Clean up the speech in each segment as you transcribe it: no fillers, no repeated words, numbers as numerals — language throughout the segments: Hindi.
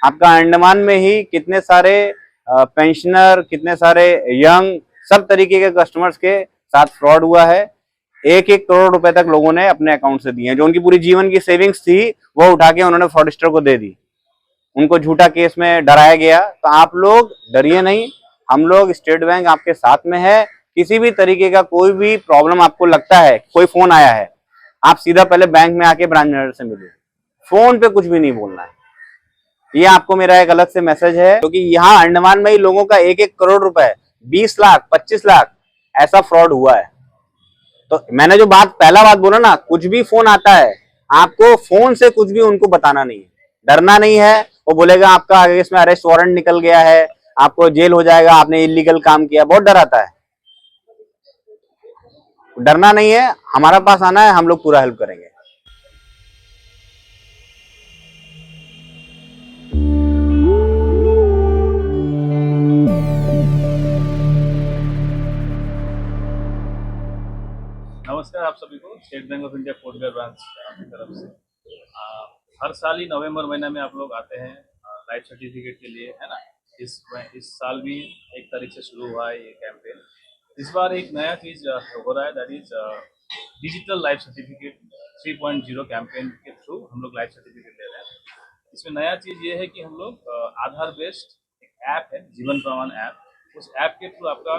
आपका अंडमान में ही कितने सारे पेंशनर, कितने सारे यंग, सब तरीके के कस्टमर्स के साथ फ्रॉड हुआ है। 1-1 करोड़ रुपए तक लोगों ने अपने अकाउंट से दिए, जो उनकी पूरी जीवन की सेविंग्स थी वो उठा के उन्होंने फ्रॉडस्टर को दे दी। उनको झूठा केस में डराया गया। तो आप लोग डरिए नहीं, हम लोग स्टेट बैंक आपके साथ में है। किसी भी तरीके का कोई भी प्रॉब्लम आपको लगता है, कोई फोन आया है, आप सीधा पहले बैंक में आके ब्रांच मैनेजर से मिलो। फोन पे कुछ भी नहीं बोलना है। ये आपको मेरा एक अलग से मैसेज है, क्योंकि यहाँ अंडमान में ही लोगों का 1-1 करोड़ रुपए, 20 लाख, 25 लाख ऐसा फ्रॉड हुआ है। तो मैंने जो पहला बात बोला ना, कुछ भी फोन आता है, आपको फोन से कुछ भी उनको बताना नहीं है, डरना नहीं है। वो बोलेगा आपका आगे इसमें अरेस्ट वारंट निकल गया है, आपको जेल हो जाएगा, आपने इलीगल काम किया, बहुत डर आता है। डरना नहीं है, हमारा पास आना है, हम लोग पूरा हेल्प करेंगे। नमस्कार आप सभी को, state bank of India Kotgarh branch की तरफ से। हर साल ही नवंबर महीना में आप लोग आते हैं लाइफ सर्टिफिकेट के लिए, है ना। इस साल भी 1 तारीख से शुरू हुआ है ये कैंपेन। इस बार एक नया चीज़ हो रहा है, that is digital life certificate 3.0 campaign के थ्रू हम लोग लाइफ सर्टिफिकेट दे रहे हैं। इसमें नया चीज़ ये है कि हम लोग आधार बेस्ड एक ऐप है, जीवन प्रमाण ऐप, उस ऐप के थ्रू आपका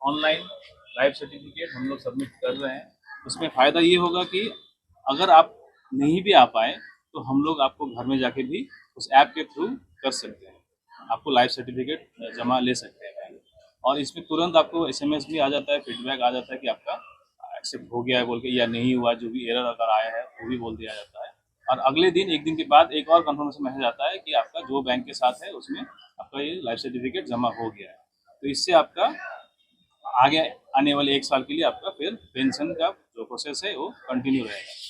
ऑनलाइन लाइफ सर्टिफिकेट हम लोग सबमिट कर रहे हैं। उसमें फ़ायदा ये होगा कि अगर आप नहीं भी आ पाए तो हम लोग आपको घर में जाके भी उस ऐप के थ्रू कर सकते हैं, आपको लाइफ सर्टिफिकेट जमा ले सकते हैं। और इसमें तुरंत आपको SMS भी आ जाता है, फीडबैक आ जाता है कि आपका एक्सेप्ट हो गया है बोल के, या नहीं हुआ, जो भी एरर अगर आया है वो भी बोल दिया जाता है। और अगले दिन, 1 दिन के बाद एक और कन्फर्मेशन मैसेज आता है कि आपका जो बैंक के साथ है उसमें आपका ये लाइफ सर्टिफिकेट जमा हो गया है। तो इससे आपका आगे आने वाले 1 साल के लिए आपका फिर पेंशन का जो प्रोसेस है वो कंटिन्यू रहेगा।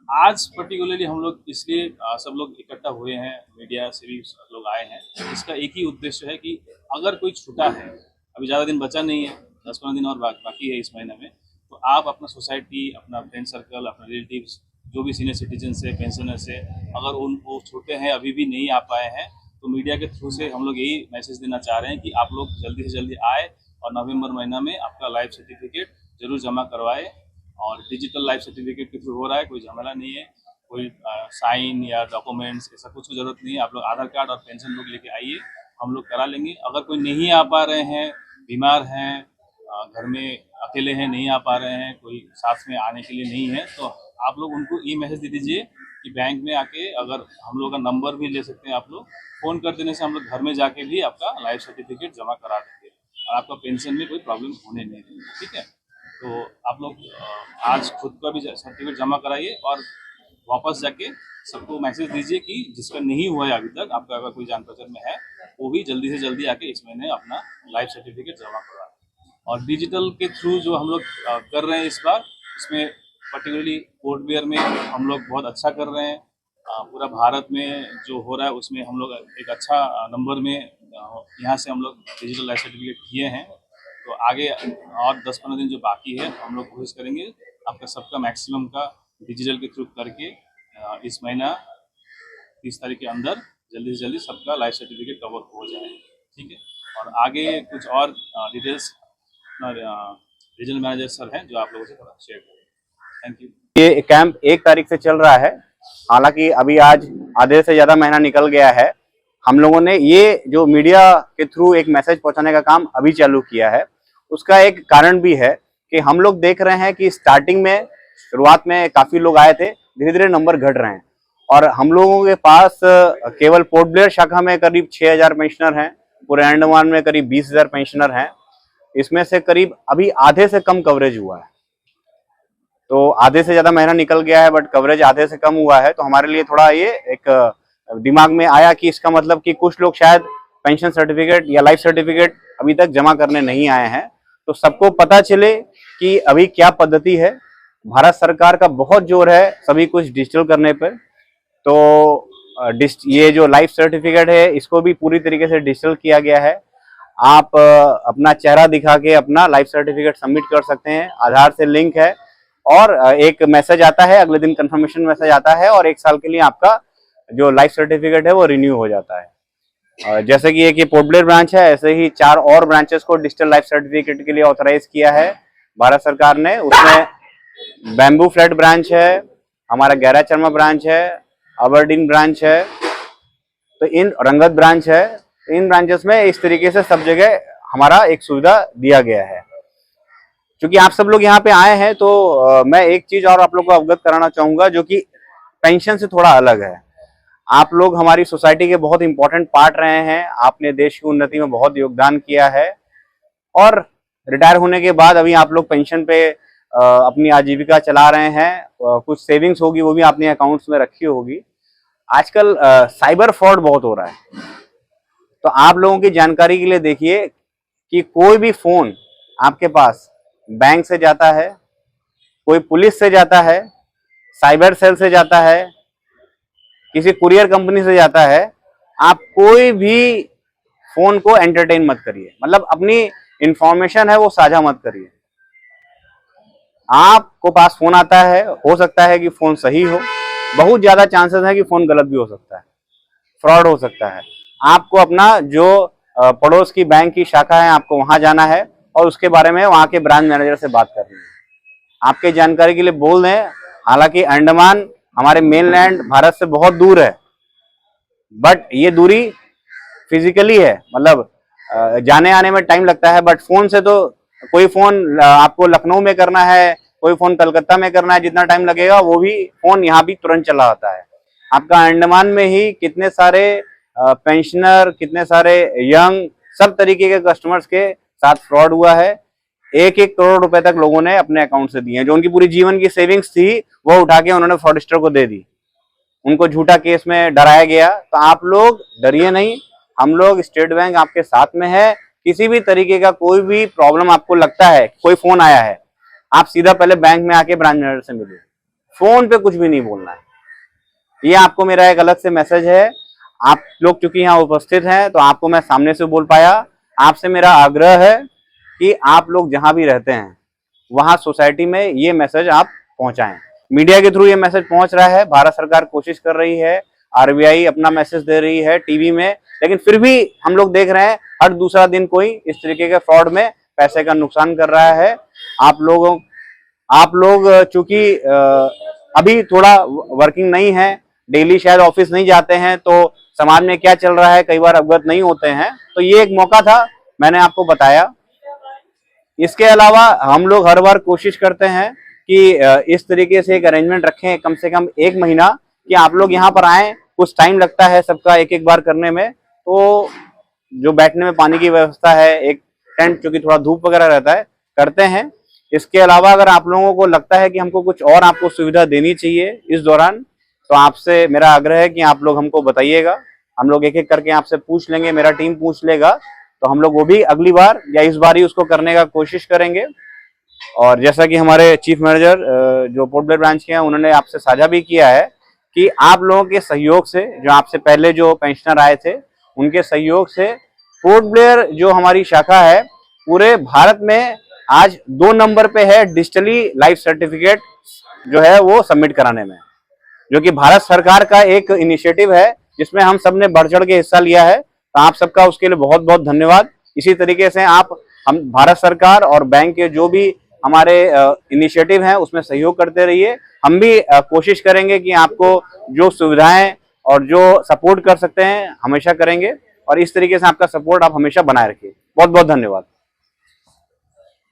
आज पर्टिकुलरली हम लोग इसलिए सब लोग इकट्ठा हुए हैं, मीडिया से भी लोग आए हैं। इसका एक ही उद्देश्य है कि अगर कोई छूटा है, अभी ज़्यादा दिन बचा नहीं है, 10-15 दिन और बाकी है इस महीने में, तो आप अपना सोसाइटी, अपना फ्रेंड सर्कल, अपना रिलेटिव्स, जो भी सीनियर सिटीजन से, पेंशनर से, अगर वो छोटे हैं, अभी भी नहीं आ पाए हैं, तो मीडिया के थ्रू से हम लोग यही मैसेज देना चाह रहे हैं कि आप लोग जल्दी से जल्दी आए और नवंबर महीना में आपका लाइफ सर्टिफिकेट जरूर जमा करवाए। और डिजिटल लाइफ सर्टिफिकेट के थ्रू हो रहा है, कोई झमेला नहीं है, कोई साइन या डॉक्यूमेंट्स ऐसा कुछ की ज़रूरत नहीं है। आप लोग आधार कार्ड और पेंशन बुक लेके आइए, हम लोग करा लेंगे। अगर कोई नहीं आ पा रहे हैं, बीमार हैं, घर में अकेले हैं, नहीं आ पा रहे हैं, कोई साथ में आने के लिए नहीं है, तो आप लोग उनको ये मैसेज दे दीजिए कि बैंक में आके, अगर हम लोग का नंबर भी ले सकते हैं आप लोग, फ़ोन कर देने से हम लोग घर में जाके भी आपका लाइफ सर्टिफिकेट जमा करा देंगे और आपका पेंशन में कोई प्रॉब्लम होने नहीं देंगे, ठीक है। तो आप लोग आज खुद का भी सर्टिफिकेट जमा कराइए और वापस जाके सबको मैसेज दीजिए कि जिसका नहीं हुआ है अभी तक, आपका अगर कोई जान पहचान में है, वो भी जल्दी से जल्दी आके इस महीने अपना लाइफ सर्टिफिकेट जमा करवा। और डिजिटल के थ्रू जो हम लोग कर रहे हैं इस बार, इसमें पर्टिकुलरली कोटबियर में हम लोग बहुत अच्छा कर रहे हैं। पूरा भारत में जो हो रहा है उसमें हम लोग एक अच्छा नंबर में यहाँ से हम लोग डिजिटल लाइफ सर्टिफिकेट किए हैं। तो आगे और 10-15 दिन जो बाकी है, हम लोग कोशिश करेंगे आपका सबका मैक्सिमम का डिजिटल के थ्रू करके इस महीना 30 तारीख के अंदर जल्दी से जल्दी सबका लाइफ सर्टिफिकेट कवर हो जाए, ठीक है। और आगे कुछ और डिटेल्स रीजनल मैनेजर सर हैं जो आप लोगों से थोड़ा शेयर करेंगे। Thank you. ये कैंप 1 तारीख से चल रहा है, हालांकि अभी आज आधे से ज्यादा महीना निकल गया है। हम लोगों ने ये जो मीडिया के थ्रू एक मैसेज पहुंचाने का काम अभी चालू किया है, उसका एक कारण भी है कि हम लोग देख रहे हैं कि स्टार्टिंग में, शुरुआत में काफी लोग आए थे, धीरे धीरे नंबर घट रहे हैं। और हम लोगों के पास केवल पोर्ट ब्लेयर शाखा में करीब 6000 पेंशनर हैं, पूरे अंडमान में करीब 20,000 पेंशनर हैं। इसमें से करीब अभी आधे से कम कवरेज हुआ है। तो आधे से ज्यादा महीना निकल गया है, बट कवरेज आधे से कम हुआ है। तो हमारे लिए थोड़ा ये एक दिमाग में आया कि इसका मतलब कि कुछ लोग शायद पेंशन सर्टिफिकेट या लाइफ सर्टिफिकेट अभी तक जमा करने नहीं आए हैं। तो सबको पता चले कि अभी क्या पद्धति है। भारत सरकार का बहुत जोर है सभी कुछ डिजिटल करने पर। तो ये जो लाइफ सर्टिफिकेट है, इसको भी पूरी तरीके से डिजिटल किया गया है। आप अपना चेहरा दिखा के अपना लाइफ सर्टिफिकेट सबमिट कर सकते हैं, आधार से लिंक है, और एक मैसेज आता है, अगले दिन कंफर्मेशन मैसेज आता है, और 1 साल के लिए आपका जो लाइफ सर्टिफिकेट है वो रिन्यू हो जाता है। जैसे कि एक ये पोर्ट ब्लेयर ब्रांच है, ऐसे ही 4 और ब्रांचेस को डिजिटल लाइफ सर्टिफिकेट के लिए ऑथराइज किया है भारत सरकार ने। उसमें बैम्बू फ्लैट ब्रांच है, हमारा गैरा चरमा ब्रांच है, अबरडीन ब्रांच है, तो इन रंगत ब्रांच है। इन ब्रांचेस में इस तरीके से सब जगह हमारा एक सुविधा दिया गया है। क्योंकि आप सब लोग यहाँ पे आए हैं तो मैं एक चीज और आप लोग को अवगत कराना चाहूंगा जो कि पेंशन से थोड़ा अलग है। आप लोग हमारी सोसाइटी के बहुत इंपॉर्टेंट पार्ट रहे हैं, आपने देश की उन्नति में बहुत योगदान किया है और रिटायर होने के बाद अभी आप लोग पेंशन पे अपनी आजीविका चला रहे हैं। कुछ सेविंग्स होगी वो भी आपने अकाउंट्स में रखी होगी। आजकल साइबर फ्रॉड बहुत हो रहा है, तो आप लोगों की जानकारी के लिए देखिए कि कोई भी फोन आपके पास बैंक से जाता है, कोई पुलिस से जाता है, साइबर सेल से जाता है, किसी कुरियर कंपनी से जाता है, आप कोई भी फोन को एंटरटेन मत करिए। मतलब अपनी इंफॉर्मेशन है वो साझा मत करिए। आपको पास फोन आता है, हो सकता है कि फोन सही हो, बहुत ज्यादा चांसेस है कि फोन गलत भी हो सकता है, फ्रॉड हो सकता है। आपको अपना जो पड़ोस की बैंक की शाखा है आपको वहां जाना है और उसके बारे में वहां के ब्रांच मैनेजर से बात करनी है। आपके जानकारी के लिए बोल दें, हालांकि अंडमान हमारे मेनलैंड भारत से बहुत दूर है, बट ये दूरी फिजिकली है, मतलब जाने आने में टाइम लगता है, बट फोन से तो कोई फोन आपको लखनऊ में करना है, कोई फोन कलकत्ता में करना है, जितना टाइम लगेगा वो भी फोन यहाँ भी तुरंत चला आता है। आपका अंडमान में ही कितने सारे पेंशनर, कितने सारे यंग, सब तरीके के कस्टमर्स के साथ फ्रॉड हुआ है। 1-1 करोड़ रुपए तक लोगों ने अपने अकाउंट से दिए, जो उनकी पूरी जीवन की सेविंग्स थी वो उठा के उन्होंने फ्रॉडस्टर को दे दी, उनको झूठा केस में डराया गया। तो आप लोग डरिए नहीं, हम लोग स्टेट बैंक आपके साथ में है। किसी भी तरीके का कोई भी प्रॉब्लम आपको लगता है, कोई फोन आया है, आप सीधा पहले बैंक में आके ब्रांच मैनेजर से मिलिए, फोन पे कुछ भी नहीं बोलना है। ये आपको मेरा एक अलग से मैसेज है। आप लोग चूंकि यहाँ उपस्थित हैं तो आपको मैं सामने से बोल पाया। आपसे मेरा आग्रह है कि आप लोग जहां भी रहते हैं वहां सोसाइटी में ये मैसेज आप पहुंचाएं। मीडिया के थ्रू ये मैसेज पहुंच रहा है, भारत सरकार कोशिश कर रही है, आरबीआई अपना मैसेज दे रही है टीवी में, लेकिन फिर भी हम लोग देख रहे हैं हर दूसरा दिन कोई इस तरीके के फ्रॉड में पैसे का नुकसान कर रहा है। आप लोग चूंकि अभी थोड़ा वर्किंग नहीं है, डेली शायद ऑफिस नहीं जाते हैं, तो समाज में क्या चल रहा है कई बार अवगत नहीं होते हैं, तो ये एक मौका था, मैंने आपको बताया। इसके अलावा हम लोग हर बार कोशिश करते हैं कि इस तरीके से एक अरेंजमेंट रखें, कम से कम 1 महीना, कि आप लोग यहाँ पर आए। कुछ टाइम लगता है सबका एक बार करने में, तो जो बैठने में पानी की व्यवस्था है, एक टेंट, चूंकि थोड़ा धूप वगैरह रहता है, करते हैं। इसके अलावा अगर आप लोगों को लगता है कि हमको कुछ और आपको सुविधा देनी चाहिए इस दौरान, तो आपसे मेरा आग्रह है कि आप लोग हमको बताइएगा। हम लोग एक एक करके आपसे पूछ लेंगे, मेरा टीम पूछ लेगा, तो हम लोग वो भी अगली बार या इस बार ही उसको करने का कोशिश करेंगे। और जैसा कि हमारे चीफ मैनेजर जो पोर्ट ब्लेयर ब्रांच के हैं, उन्होंने आपसे साझा भी किया है कि आप लोगों के सहयोग से, जो आपसे पहले जो पेंशनर आए थे उनके सहयोग से, पोर्ट ब्लेयर जो हमारी शाखा है पूरे भारत में आज 2 नंबर पे है डिजिटली लाइफ सर्टिफिकेट जो है वो सबमिट कराने में, जो कि भारत सरकार का एक इनिशिएटिव है जिसमें हम सब ने बढ़ चढ़ के हिस्सा लिया है। तो आप सबका उसके लिए बहुत बहुत धन्यवाद। इसी तरीके से हम भारत सरकार और बैंक के जो भी हमारे इनिशिएटिव हैं उसमें सहयोग करते रहिए। हम भी कोशिश करेंगे कि आपको जो सुविधाएं और जो सपोर्ट कर सकते हैं हमेशा करेंगे, और इस तरीके से आपका सपोर्ट आप हमेशा बनाए रखिए। बहुत बहुत धन्यवाद।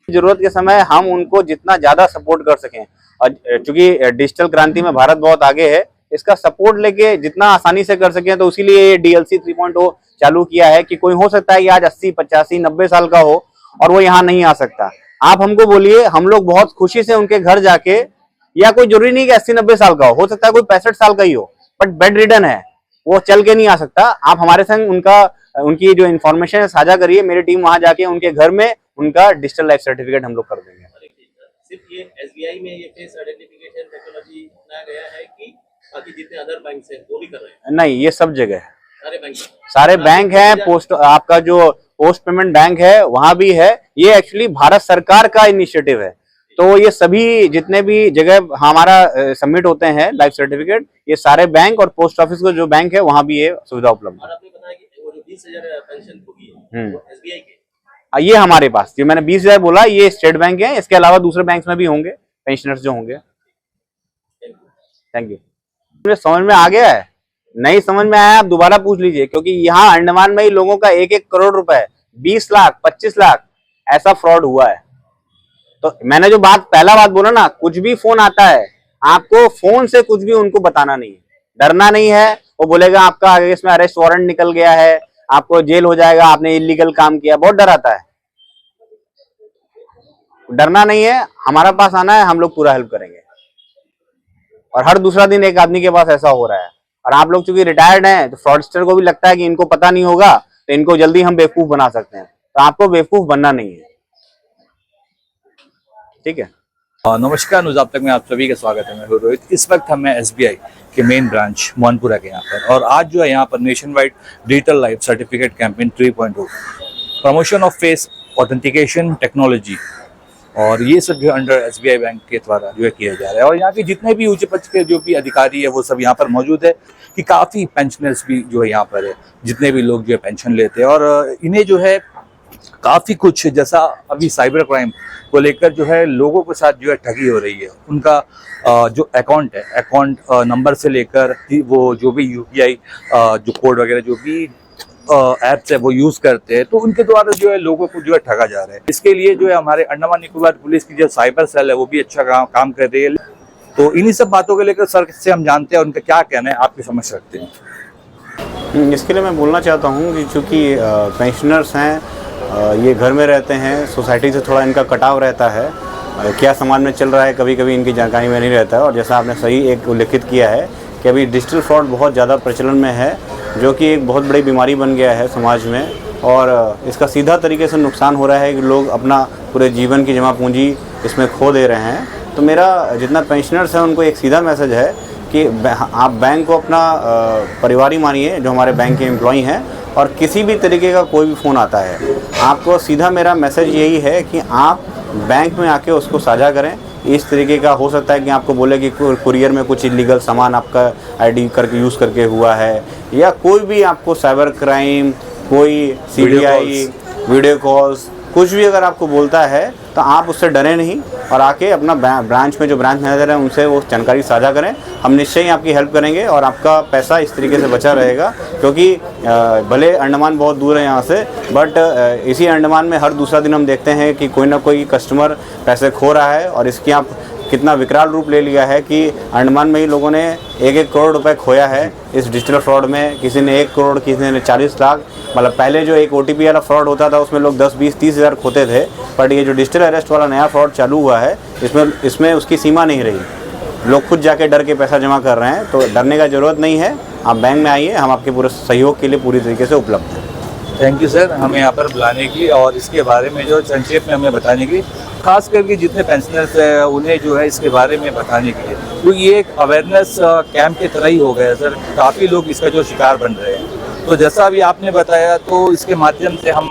जरूरत के समय हम उनको जितना ज्यादा सपोर्ट कर सकें, और चूंकि डिजिटल क्रांति में भारत बहुत आगे है, इसका सपोर्ट लेके जितना आसानी से कर सकें, तो इसीलिए ये डीएलसी 3.0 चालू किया है कि कोई हो सकता है कि आज 80, 85, 90 साल का हो और वो यहाँ नहीं आ सकता। आप हमको बोलिए, हम लोग बहुत खुशी से उनके घर जाके, या कोई जरूरी नहीं कि 80-90 साल का हो सकता है कोई 65 साल का ही हो, बट बेड रिडन है, वो चल के नहीं आ सकता। आप हमारे संग उनकी जो इन्फॉर्मेशन है साझा करिए, मेरी टीम वहां जाके उनके घर में उनका डिजिटल लाइफ सर्टिफिकेट हम लोग कर देंगे। सिर्फ ये एसबीआई में ये फेस आइडेंटिफिकेशन टेक्नोलॉजी अपनाया गया है कि बाकी जितने अदर बैंक हैं वो भी कर रहे हैं? नहीं, ये सब जगह है, सारे बैंक हैं। पोस्ट, आपका जो पोस्ट पेमेंट बैंक है वहां भी है। ये एक्चुअली भारत सरकार का इनिशिएटिव है। तो ये सभी जितने भी जगह हमारा सबमिट होते हैं लाइफ सर्टिफिकेट, ये सारे बैंक और पोस्ट ऑफिस को जो बैंक है वहां भी ये सुविधा उपलब्ध और है। आपने बताया कि वो जो 20,000 पेंशन होगी वो एसबीआई के। ये हमारे पास जो मैंने 20,000 बोला ये स्टेट बैंक है, इसके अलावा दूसरे बैंक में भी होंगे पेंशनर्स जो होंगे। Thank you. मुझे समझ में आ गया है, नहीं समझ में आया आप दोबारा पूछ लीजिए, क्योंकि यहाँ अंडमान में ही लोगों का 1-1 करोड़ रुपए, 20 लाख 25 लाख ऐसा फ्रॉड हुआ है। तो मैंने जो पहला बात बोला ना, कुछ भी फोन आता है आपको फोन से कुछ भी उनको बताना नहीं है, डरना नहीं है। वो बोलेगा आपका आगे इसमें अरेस्ट वारंट निकल गया है, आपको जेल हो जाएगा, आपने इलीगल काम किया, बहुत डर आता है। डरना नहीं है, हमारा पास आना है, हम लोग पूरा हेल्प करेंगे। और हर दूसरा दिन एक आदमी के पास ऐसा हो रहा है। और आप लोग चूंकि रिटायर्ड हैं तो फ्रॉडस्टर को भी लगता है कि इनको पता नहीं होगा तो इनको जल्दी हम बेवकूफ बना सकते हैं, तो आपको बेवकूफ बनना नहीं है, ठीक है। नमस्कार, न्यूज़ आप तक में आप सभी का स्वागत है। मैं हूं रोहित। इस वक्त हम एसबीआई के मेन ब्रांच मोहनपुरा के यहाँ पर, और आज जो है यहाँ पर nation wide digital life certificate campaign 3.0 promotion of face authentication technology, और ये सब जो अंडर एसबीआई बैंक के द्वारा जो है किया जा रहा है। और यहाँ के जितने भी उच्च पद के जो भी अधिकारी है वो सब यहाँ पर मौजूद है, कि काफ़ी पेंशनर्स भी जो है यहाँ पर है, जितने भी लोग जो है पेंशन लेते हैं। और इन्हें जो है काफ़ी कुछ, जैसा अभी साइबर क्राइम को लेकर जो है लोगों के साथ जो है ठगी हो रही है, उनका जो अकाउंट है, अकाउंट नंबर से लेकर वो जो भी यूपीआई जो कोड वगैरह जो भी ऐप्स है वो यूज़ करते हैं, तो उनके द्वारा जो है लोगों को जो है ठगा जा रहा है। इसके लिए जो है हमारे अंडमान निकोबार पुलिस की जो साइबर सेल है वो भी अच्छा काम कर रही है। तो इन्हीं सब बातों को लेकर सर से हम जानते हैं उनका क्या कहना है, आपकी समझ सकते हैं। इसके लिए मैं बोलना चाहता हूँ कि चूँकि पेंशनर्स हैं, ये घर में रहते हैं, सोसाइटी से थोड़ा इनका कटाव रहता है, क्या समाज में चल रहा है कभी कभी इनकी जानकारी में नहीं रहता है। और जैसा आपने सही एक उल्लेखित किया है कि अभी डिजिटल फ्रॉड बहुत ज़्यादा प्रचलन में है, जो कि एक बहुत बड़ी बीमारी बन गया है समाज में। और इसका सीधा तरीके से नुकसान हो रहा है कि लोग अपना पूरे जीवन की जमा पूंजी इसमें खो दे रहे हैं। तो मेरा जितना पेंशनर्स हैं उनको एक सीधा मैसेज है कि आप बैंक को अपना परिवार ही मानिए, जो हमारे बैंक के एम्प्लॉई हैं, और किसी भी तरीके का कोई भी फ़ोन आता है आपको सीधा मेरा मैसेज यही है कि आप बैंक में आके उसको साझा करें। इस तरीके का हो सकता है कि आपको बोले कि कुरियर में कुछ इलीगल सामान आपका आईडी करके यूज़ करके हुआ है, या कोई भी आपको साइबर क्राइम, कोई सीबीआई वीडियो कॉल्स, कुछ भी अगर आपको बोलता है तो आप उससे डरें नहीं, और आके अपना ब्रांच में जो ब्रांच मैनेजर है उनसे वो जानकारी साझा करें। हम निश्चय ही आपकी हेल्प करेंगे और आपका पैसा इस तरीके से बचा रहेगा। क्योंकि भले अंडमान बहुत दूर है यहाँ से, बट इसी अंडमान में हर दूसरा दिन हम देखते हैं कि कोई ना कोई कस्टमर पैसे खो रहा है। और इसकी आप कितना विकराल रूप ले लिया है कि अंडमान में ही लोगों ने 1-1 करोड़ रुपए खोया है इस डिजिटल फ्रॉड में। किसी ने 1 करोड़, किसी ने 40 लाख। मतलब पहले जो एक OTP वाला फ्रॉड होता था उसमें लोग 10, 20, 30 हज़ार खोते थे, बट ये जो डिजिटल अरेस्ट वाला नया फ्रॉड चालू हुआ है इसमें उसकी सीमा नहीं रही। लोग खुद जाके डर के पैसा जमा कर रहे हैं। तो डरने का ज़रूरत नहीं है, आप बैंक में आइए, हम आपके पूरे सहयोग के लिए पूरी तरीके से उपलब्ध हैं। थैंक यू सर, हमें यहाँ पर बुलाने की और इसके बारे में जो संक्षेप में हमें बताने की, खास करके जितने पेंशनर्स हैं उन्हें जो है इसके बारे में बताने के लिए, क्योंकि ये एक अवेयरनेस कैंप की तरह ही हो गया है सर। काफ़ी लोग इसका जो शिकार बन रहे हैं। तो जैसा अभी आपने बताया, तो इसके माध्यम से हम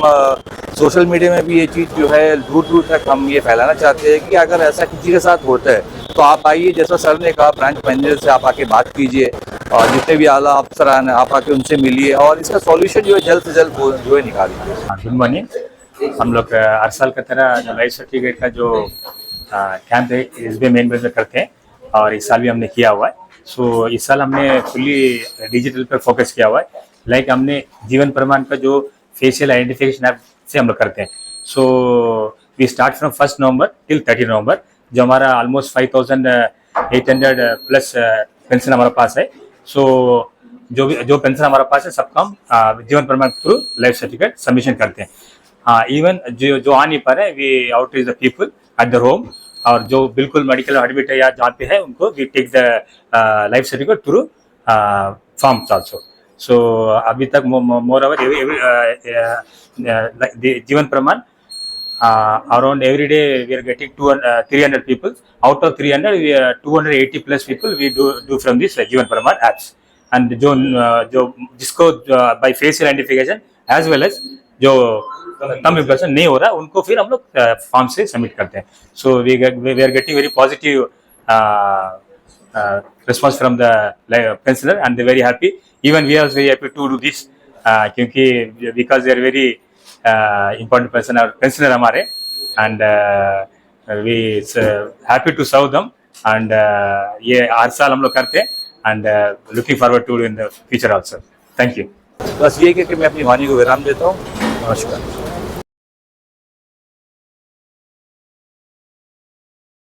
सोशल मीडिया में भी ये चीज़ जो है दूर दूर तक हम ये फैलाना चाहते हैं कि अगर ऐसा किसी के साथ होता है तो आप आइए, जैसा सर ने कहा, ब्रांच मैनेजर से आप आके बात कीजिए, और जितने भी आला अफसरान हैं आप आके उनसे मिलिए, और इसका सॉल्यूशन जो है जल्द से जल्द जो है निकालिए। Good morning. हम लोग हर साल की तरह लाइफ सर्टिफिकेट का जो कैंप है SBI मेन ब्रांच में करते हैं, और इस साल भी हमने किया हुआ है। सो इस साल हमने फुली डिजिटल पर फोकस किया हुआ है। लाइक हमने जीवन प्रमाण का जो फेशियल आइडेंटिफिकेशन ऐप से हम लोग करते हैं। So we start from 1 November till 30 November, जो हमारा ऑलमोस्ट 5800 प्लस पेंशन हमारे पास है। सो जो पेंशन हमारे पास है सबका हम जीवन प्रमाण थ्रू लाइफ सर्टिफिकेट सबमिशन करते हैं। इवन जो आ नहीं पा रहे, we outreach the people at the home, और जो बिल्कुल मेडिकल एडमिट है या जहाँ पे है उनको we take the life certificate through forms also. So अभी तक मोर ओवर जीवन प्रमाण around every day we are getting 300 people. Out of 300 280 plus people we do from this जीवन प्रमाण apps, and जो जिसको by facial identification as well as जो कम इम्प्रेशन नहीं हो रहा, उनको फिर हम लोग फॉर्म से सबमिट करते हैं. So we are getting very positive response from the pensioner and they're very happy. Even we are very happy to do this क्योंकि because they are very important pensioner हमारे, and we happy to serve them, and ये हर साल हम लोग करते हैं, and looking forward to in the future also. Thank you. बस ये कि मैं अपनी वाणी को विराम देता हूँ. नमस्कार.